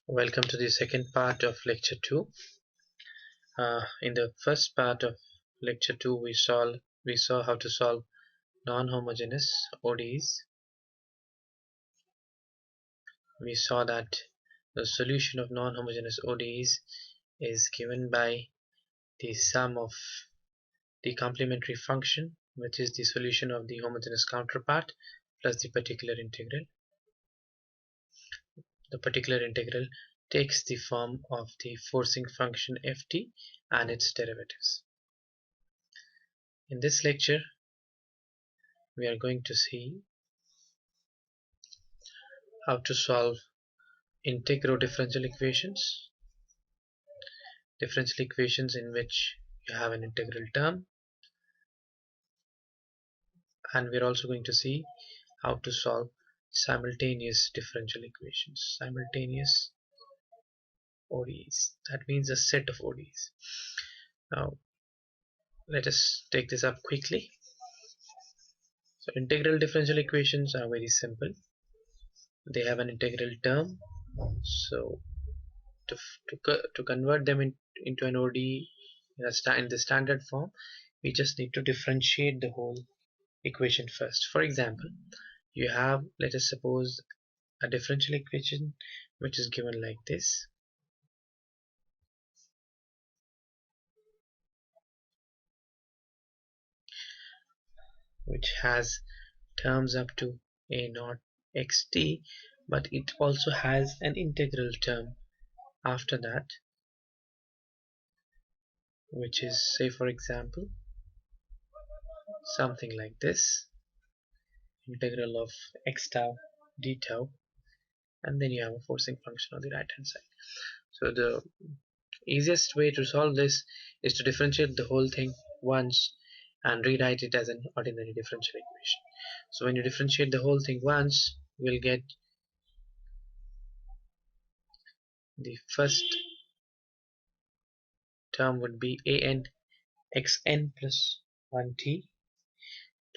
Welcome to the second part of lecture 2. In the first part of lecture 2 we saw how to solve non-homogeneous ODEs. We saw that the solution of non-homogeneous ODEs is given by the sum of the complementary function, which is the solution of the homogeneous counterpart, plus the particular integral. The particular integral takes the form of the forcing function ft and its derivatives. In this lecture, we are going to see how to solve integral differential equations in which you have an integral term, and we're also going to see how to solve simultaneous differential equations, simultaneous ODEs. That means a set of ODEs. Now let us take this up quickly. So integral differential equations are very simple. They have an integral term, so to convert them into an ODE in the standard form, we just need to differentiate the whole equation first. For example, you have, let us suppose, a differential equation which is given like this. Which has terms up to a naught xt, but it also has an integral term after that, which is, say for example, something like this, integral of x tau d tau, and then you have a forcing function on the right hand side. So the easiest way to solve this is to differentiate the whole thing once and rewrite it as an ordinary differential equation. So when you differentiate the whole thing once, you will get the first term would be an xn plus 1t,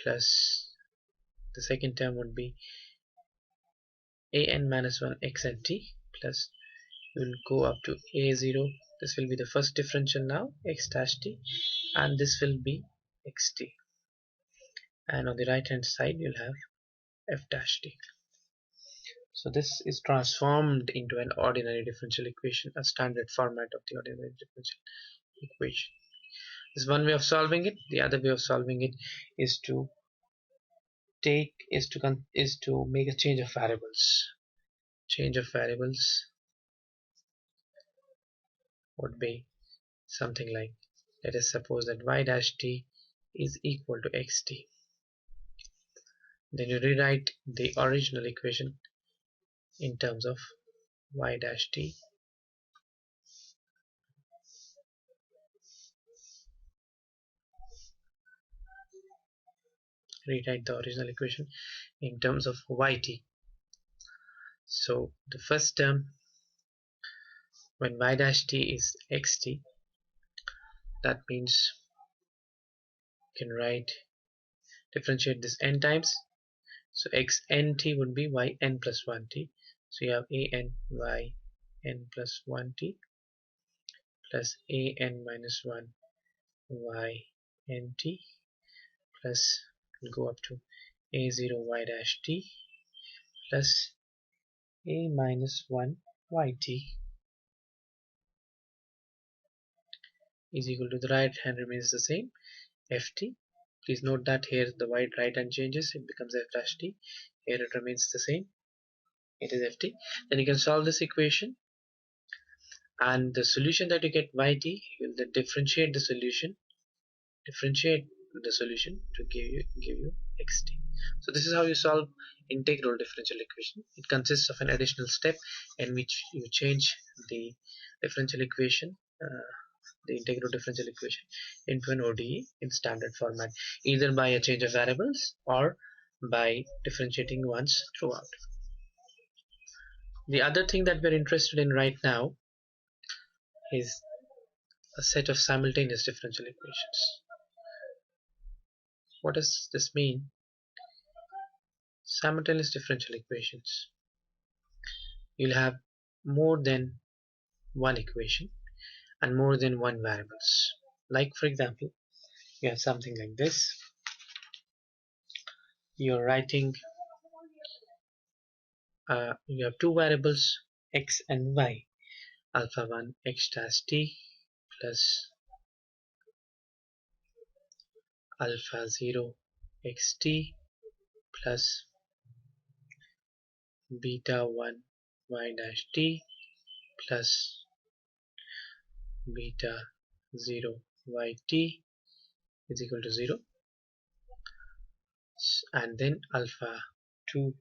plus the second term would be an minus 1 xnt, plus you will go up to a0. This will be the first differential now, x dash t, and this will be xt, and on the right hand side you'll have f dash t. So this is transformed into an ordinary differential equation, a standard format of the ordinary differential equation. This is one way of solving it. The other way of solving it is to make a change of variables. Change of variables would be something like, let us suppose that y dash t is equal to xt. Then you rewrite the original equation in terms of y dash t rewrite the original equation in terms of yt. So the first term, when y dash t is xt, that means you can differentiate this n times. So xnt would be yn plus 1t. So you have an yn plus 1t plus an minus 1 ynt plus go up to a0 y dash t plus a minus 1 yt is equal to, the right hand remains the same, ft. Please note that here the right hand changes, it becomes f dash t. Here it remains the same, it is ft. Then you can solve this equation, and the solution that you get yt, you will then differentiate the solution to give you xt. So this is how you solve integral differential equation. It consists of an additional step in which you change the differential equation, the integral differential equation, into an ODE in standard format, either by a change of variables or by differentiating once throughout. The other thing that we're interested in right now is a set of simultaneous differential equations. What does this mean? Simultaneous differential equations. You'll have more than one equation and more than one variables. Like for example, you have something like this. You're writing, you have two variables x and y. Alpha 1 x dash t plus alpha 0 xt plus beta 1 y dash t plus beta 0 yt is equal to 0, and then alpha 2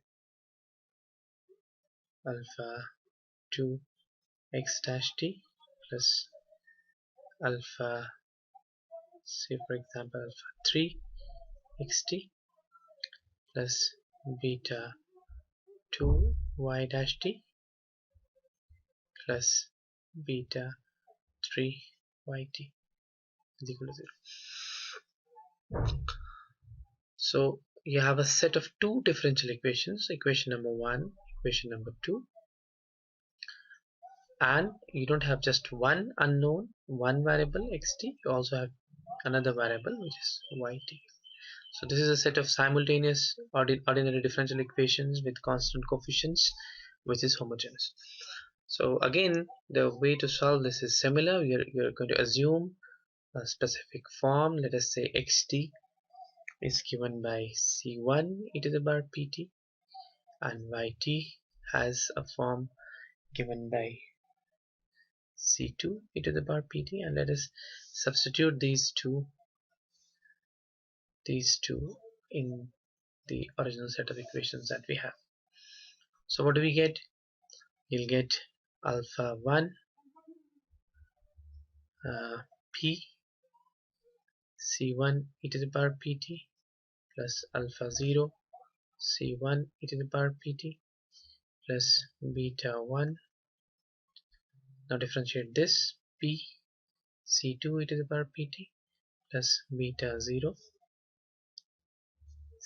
x dash t plus alpha, say for example alpha 3 xt plus beta 2 y dash t plus beta 3 yt is equal to 0. So you have a set of two differential equations, equation number 1, equation number 2, and you don't have just one unknown, one variable xt, you also have another variable which is yt. So this is a set of simultaneous ordinary differential equations with constant coefficients which is homogeneous. So again, the way to solve this is similar. You're going to assume a specific form. Let us say xt is given by c1 e to the power pt, and yt has a form given by c2 e to the power pt, and let us substitute these two in the original set of equations that we have. So what do we get? You'll get alpha 1 p c1 e to the power pt plus alpha 0 c1 e to the power pt plus beta 1. Now differentiate this, p c2 e to the power pt plus beta 0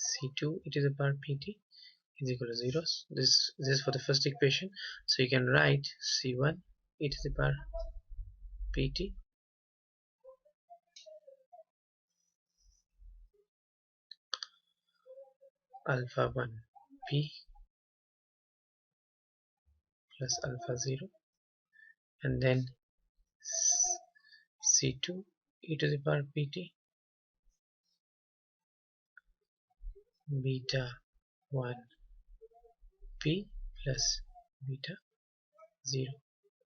c2 e to the power pt is equal to 0. This is for the first equation. So you can write c1 e to the power pt alpha 1 p plus alpha 0, and then c2 e to the power pt beta 1 p plus beta 0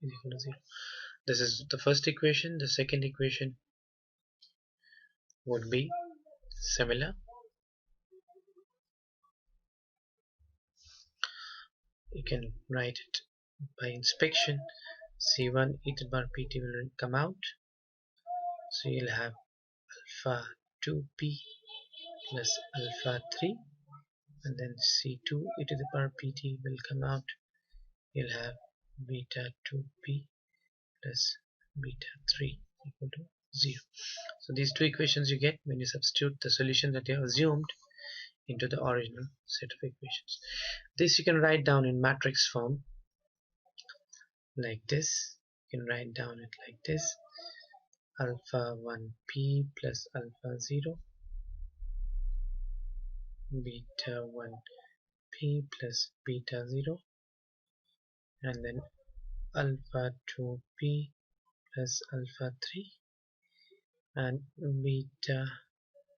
is equal to 0. This is the first equation. The second equation would be similar. You can write it by inspection. c1 e to the power pt will come out, so you'll have alpha 2p plus alpha 3, and then c2 e to the power pt will come out. You'll have beta 2p plus beta 3 equal to 0. So these two equations you get when you substitute the solution that you have assumed into the original set of equations. This you can write down in matrix form like this. You can write down it like this: alpha 1p plus alpha 0, beta 1p plus beta 0, and then alpha 2p plus alpha 3, and beta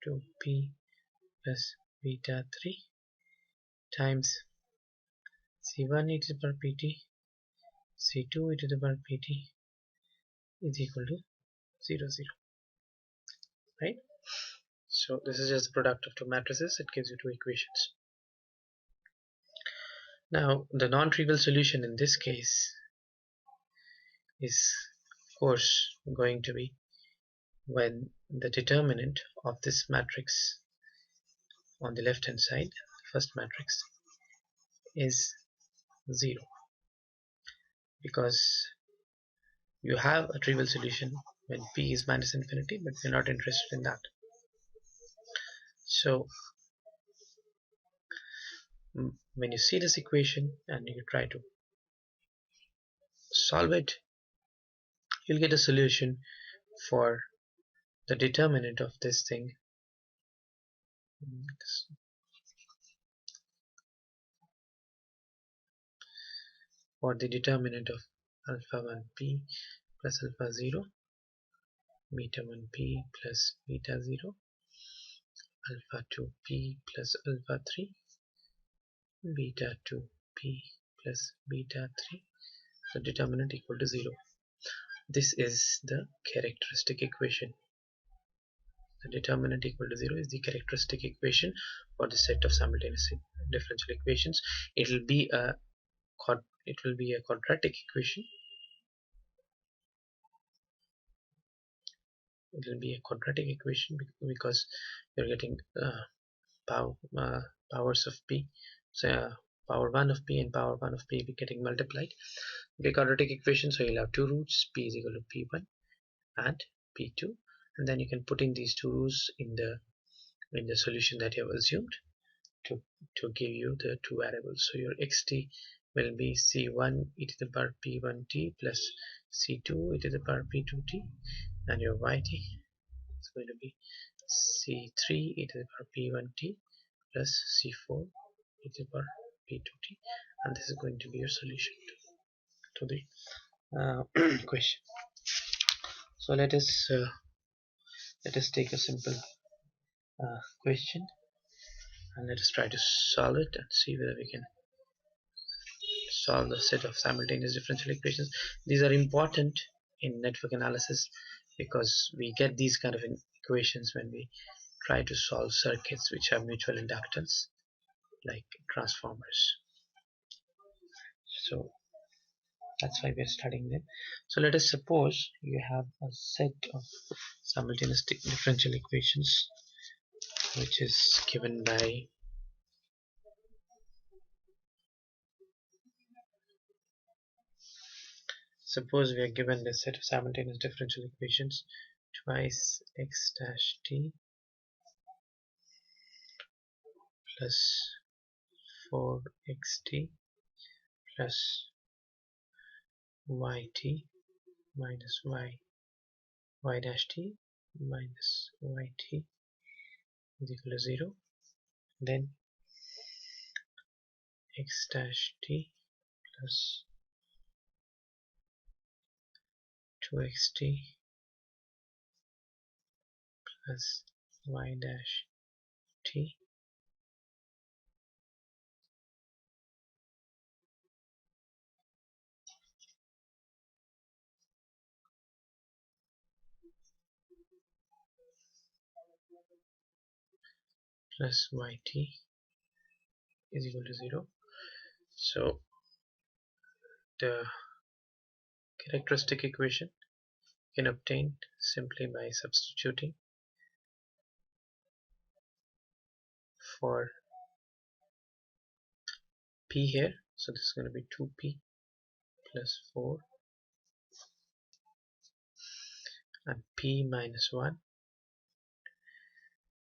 2p plus beta 3 times c1 e to the power pt c2 e to the power pt is equal to 0, 0, right? So this is just the product of two matrices. It gives you two equations. Now the non-trivial solution in this case is of course going to be when the determinant of this matrix on the left hand side, the first matrix, is 0, because you have a trivial solution when p is minus infinity, but we're not interested in that. So when you see this equation and you try to solve it, you'll get a solution for the determinant of this thing. For the determinant of alpha 1p plus alpha 0, beta 1p plus beta 0, alpha 2p plus alpha 3, beta 2p plus beta 3, the determinant equal to 0. This is the characteristic equation. The determinant equal to 0 is the characteristic equation for the set of simultaneous differential equations. It will be a quadratic equation. It will be a quadratic equation because you're getting powers of p. So power 1 of p and power 1 of p be getting multiplied. The quadratic equation, so you'll have two roots, p is equal to p1 and p2, and then you can put in these two roots in the solution that you have assumed to give you the two variables. So your xt will be c1 e to the power p1t plus c2 e to the power p2t, and your yt is going to be c3 e to the power p1t plus c4 e to the power p2t, and this is going to be your solution to the question. So let us take a simple question and let us try to solve it and see whether we can solve the set of simultaneous differential equations. These are important in network analysis because we get these kind of equations when we try to solve circuits which have mutual inductance like transformers. So that's why we're studying them. So let us suppose you have a set of simultaneous differential equations which is given by suppose we are given the set of simultaneous differential equations twice x dash t plus 4xt plus yt minus y dash t minus yt is equal to 0. Then x dash t plus 2xt plus y dash t plus yt is equal to 0. So the characteristic equation can obtain simply by substituting for p here. So this is going to be 2p plus 4 and p minus 1.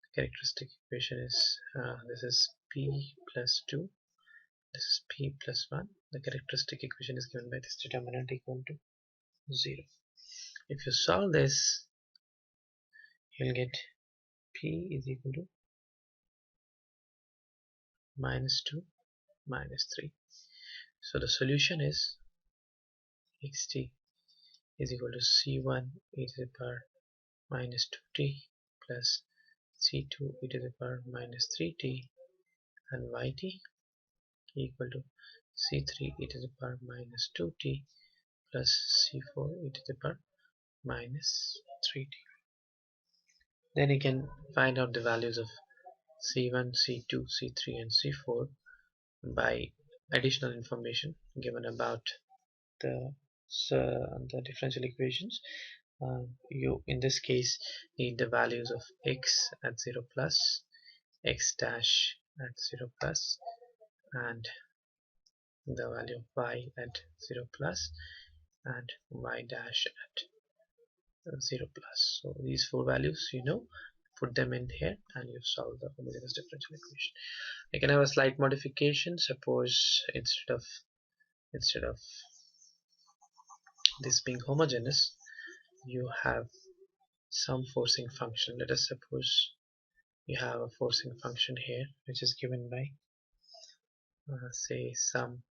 The characteristic equation is this is p plus 2, this is p plus 1. The characteristic equation is given by this determinant equal to 0. If you solve this, you'll get p is equal to minus 2 minus 3. So the solution is xt is equal to c1 e to the power minus 2t plus c2 e to the power minus 3t and yt equal to c3 e to the power minus 2t plus c4 e to the power minus 3t. Then you can find out the values of c1, c2, c3 and c4 by additional information given about the differential equations. You in this case need the values of x at 0 plus, x dash at 0 plus, and the value of y at 0 plus and y dash at 0 plus. So these four values, put them in here and you solve the homogeneous differential equation. You can have a slight modification. Suppose instead of this being homogeneous, you have some forcing function. Let us suppose you have a forcing function here which is given by say some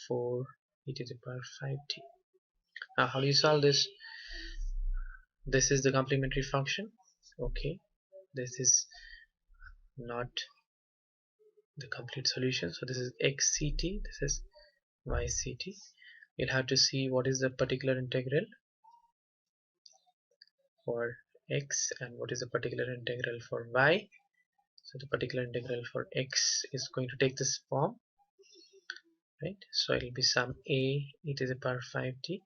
4 e to the power 5t. Now how do you solve this? This is the complementary function. Okay, this is not the complete solution, so this is xct, this is yct. You'll have to see what is the particular integral for x and what is the particular integral for y. So the particular integral for x is going to take this form, right? So it will be some a e to the power 5t,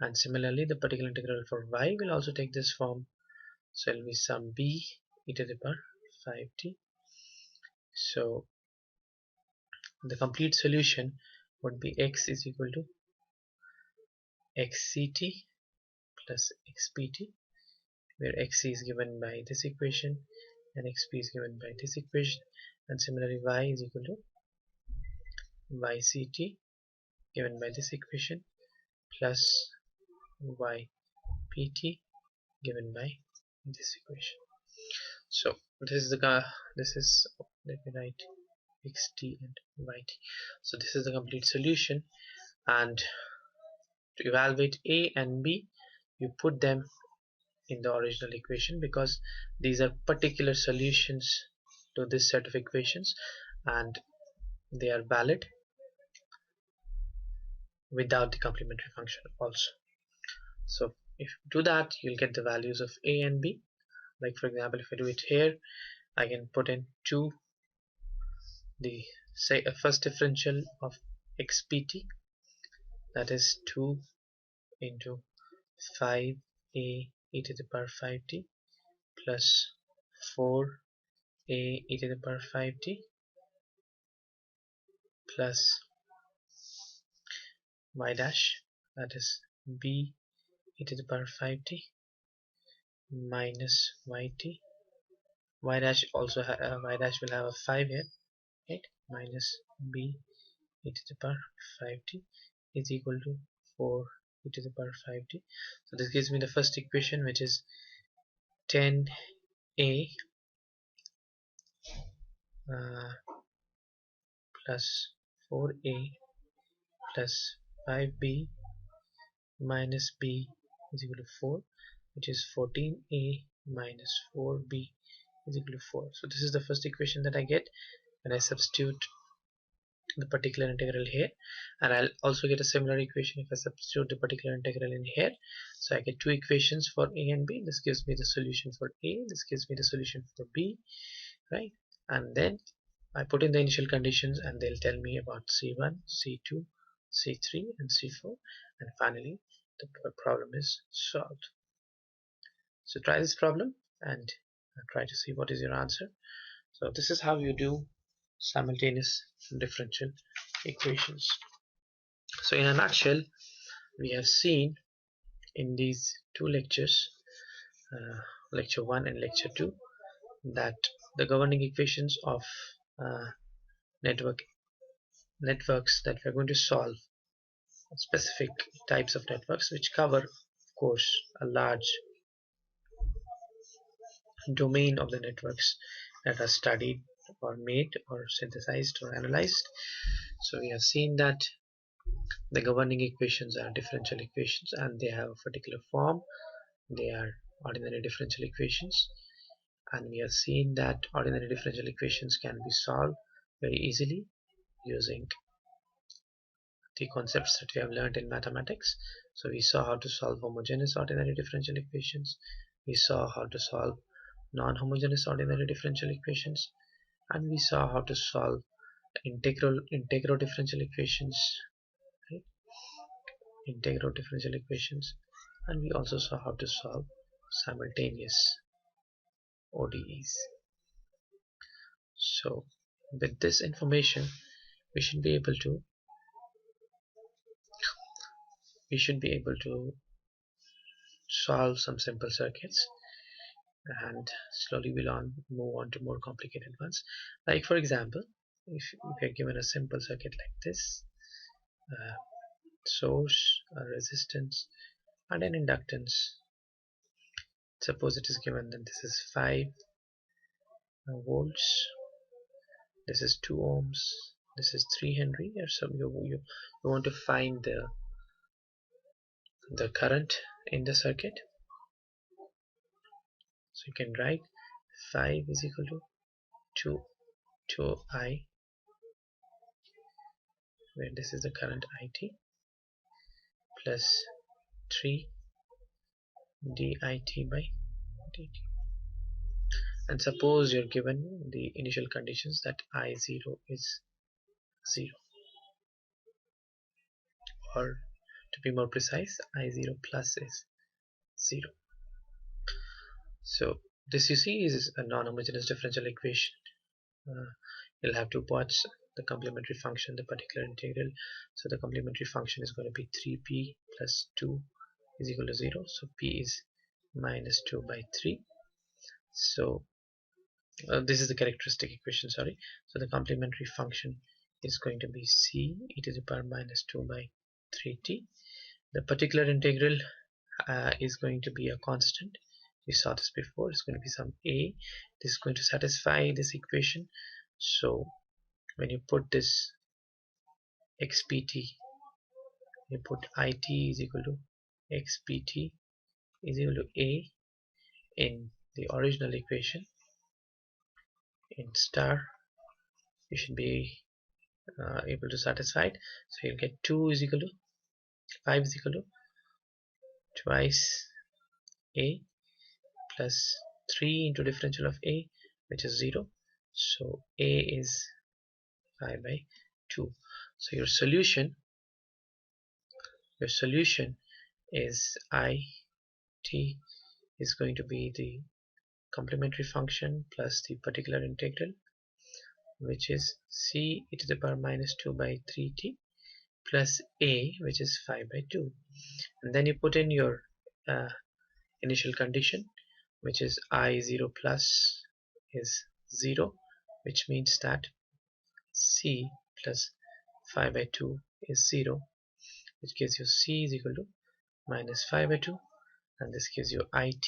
and similarly the particular integral for y will also take this form, so it will be some b e to the power 5t. So the complete solution would be x is equal to xct plus xpt, where xc is given by this equation and xp is given by this equation, and similarly y is equal to yct given by this equation plus ypt given by this equation. So this is let me write xt and yt. So this is the complete solution, and to evaluate a and b, you put them in the original equation because these are particular solutions to this set of equations and they are valid without the complementary function also. So if you do that, you'll get the values of a and b. Like for example, if I do it here, I can put in 2, the say a first differential of xpt, that is 2 into 5a e to the power 5t plus 4a e to the power 5t plus y dash, that is b e to the power 5t minus yt. Y dash also y dash will have a 5 here, right? Minus b e to the power 5t is equal to 4 e to the power 5t. So this gives me the first equation, which is 10a plus 4a plus 5b minus b is equal to 4, which is 14a minus 4b is equal to 4. So this is the first equation that I get when I substitute the particular integral here, and I'll also get a similar equation if I substitute the particular integral in here. So I get two equations for a and b. This gives me the solution for a, this gives me the solution for b, right? And then I put in the initial conditions and they'll tell me about C1, C2, C3 and C4, and finally the problem is solved. So try this problem and try to see what is your answer. So this is how you do simultaneous differential equations. So in a nutshell, we have seen in these two lectures, lecture 1 and lecture 2, that the governing equations of uh, networks that we're going to solve, specific types of networks which cover, of course, a large domain of the networks that are studied or made or synthesized or analyzed. So we have seen that the governing equations are differential equations and they have a particular form. They are ordinary differential equations, and we have seen that ordinary differential equations can be solved very easily using the concepts that we have learned in mathematics. So we saw how to solve homogeneous ordinary differential equations, we saw how to solve non-homogeneous ordinary differential equations, and we saw how to solve integral differential equations, right? Integral differential equations, and we also saw how to solve simultaneous ODEs. So with this information, we should be able to solve some simple circuits, and slowly we'll move on to more complicated ones. Like for example, if we are given a simple circuit like this, source, a resistance, and an inductance. Suppose it is given that this is 5 volts, this is 2 ohms, this is 3 Henry, or so you want to find the current in the circuit. So you can write 5 is equal to 2I, where this is the current IT, plus 3 dit by dt. And suppose you're given the initial conditions that I0 is 0, or to be more precise, I0 plus is 0. So this, you see, is a non-homogeneous differential equation. You'll have two parts, the complementary function, the particular integral. So the complementary function is going to be 3p plus 2 is equal to 0. So p is minus 2 by 3. So this is the characteristic equation, sorry. So the complementary function is going to be c e to the power minus 2 by 3t. The particular integral is going to be a constant. We saw this before. It's going to be some a. This is going to satisfy this equation. So when you put this xpt, you put it is equal to xpt is equal to a in the original equation. In star, you should be able to satisfy it. So you'll get 2 is equal to 5 is equal to twice a plus 3 into differential of a, which is 0. So a is 5 by 2. So your solution is it is going to be the complementary function plus the particular integral, which is c e to the power minus 2 by 3t plus a, which is 5 by 2. And then you put in your initial condition, which is I0 plus is 0, which means that c plus 5 by 2 is 0, which gives you c is equal to minus 5 by 2, and this gives you it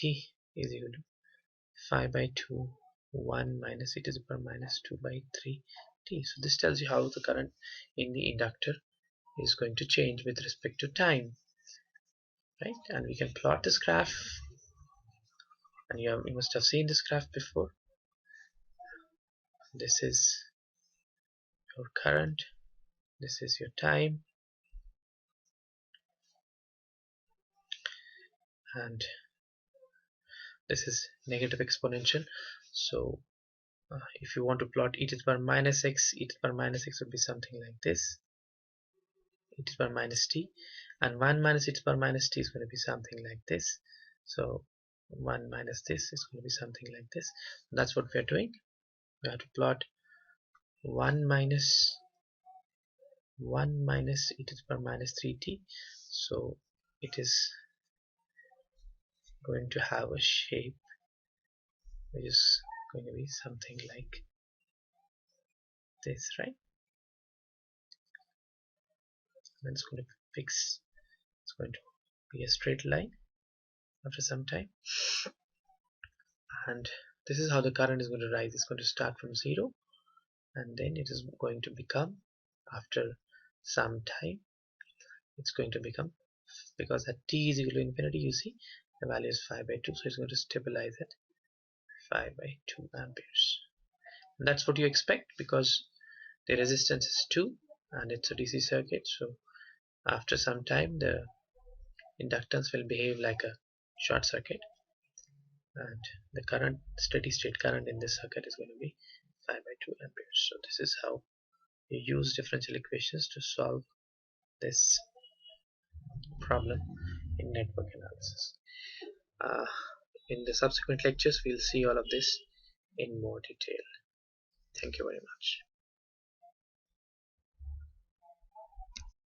is equal to 5 by 2 1 minus e to the power minus 2 by 3t. So this tells you how the current in the inductor is going to change with respect to time, right? And we can plot this graph, and you must have seen this graph before. This is your current, this is your time, and this is negative exponential. So if you want to plot e to the power minus x, e to the power minus x would be something like this, e to the power minus t, and 1 minus e to the power minus t is going to be something like this. So 1 minus this is going to be something like this. That's what we're doing. We have to plot 1 minus e to the power minus 3t. So it is going to have a shape which is going to be something like this, right? And it's going to fix, it's going to be a straight line after some time, and this is how the current is going to rise. It's going to start from 0, and then it is going to become, after some time, it's going to become, because at t is equal to infinity, you see the value is 5 by 2, so it's going to stabilize at 5 by 2 amperes. And that's what you expect, because the resistance is 2 and it's a DC circuit. So after some time the inductance will behave like a short circuit, and the current, steady state current in this circuit is going to be 5 by 2 amperes. So this is how you use differential equations to solve this problem in network analysis. In the subsequent lectures we'll see all of this in more detail. Thank you very much.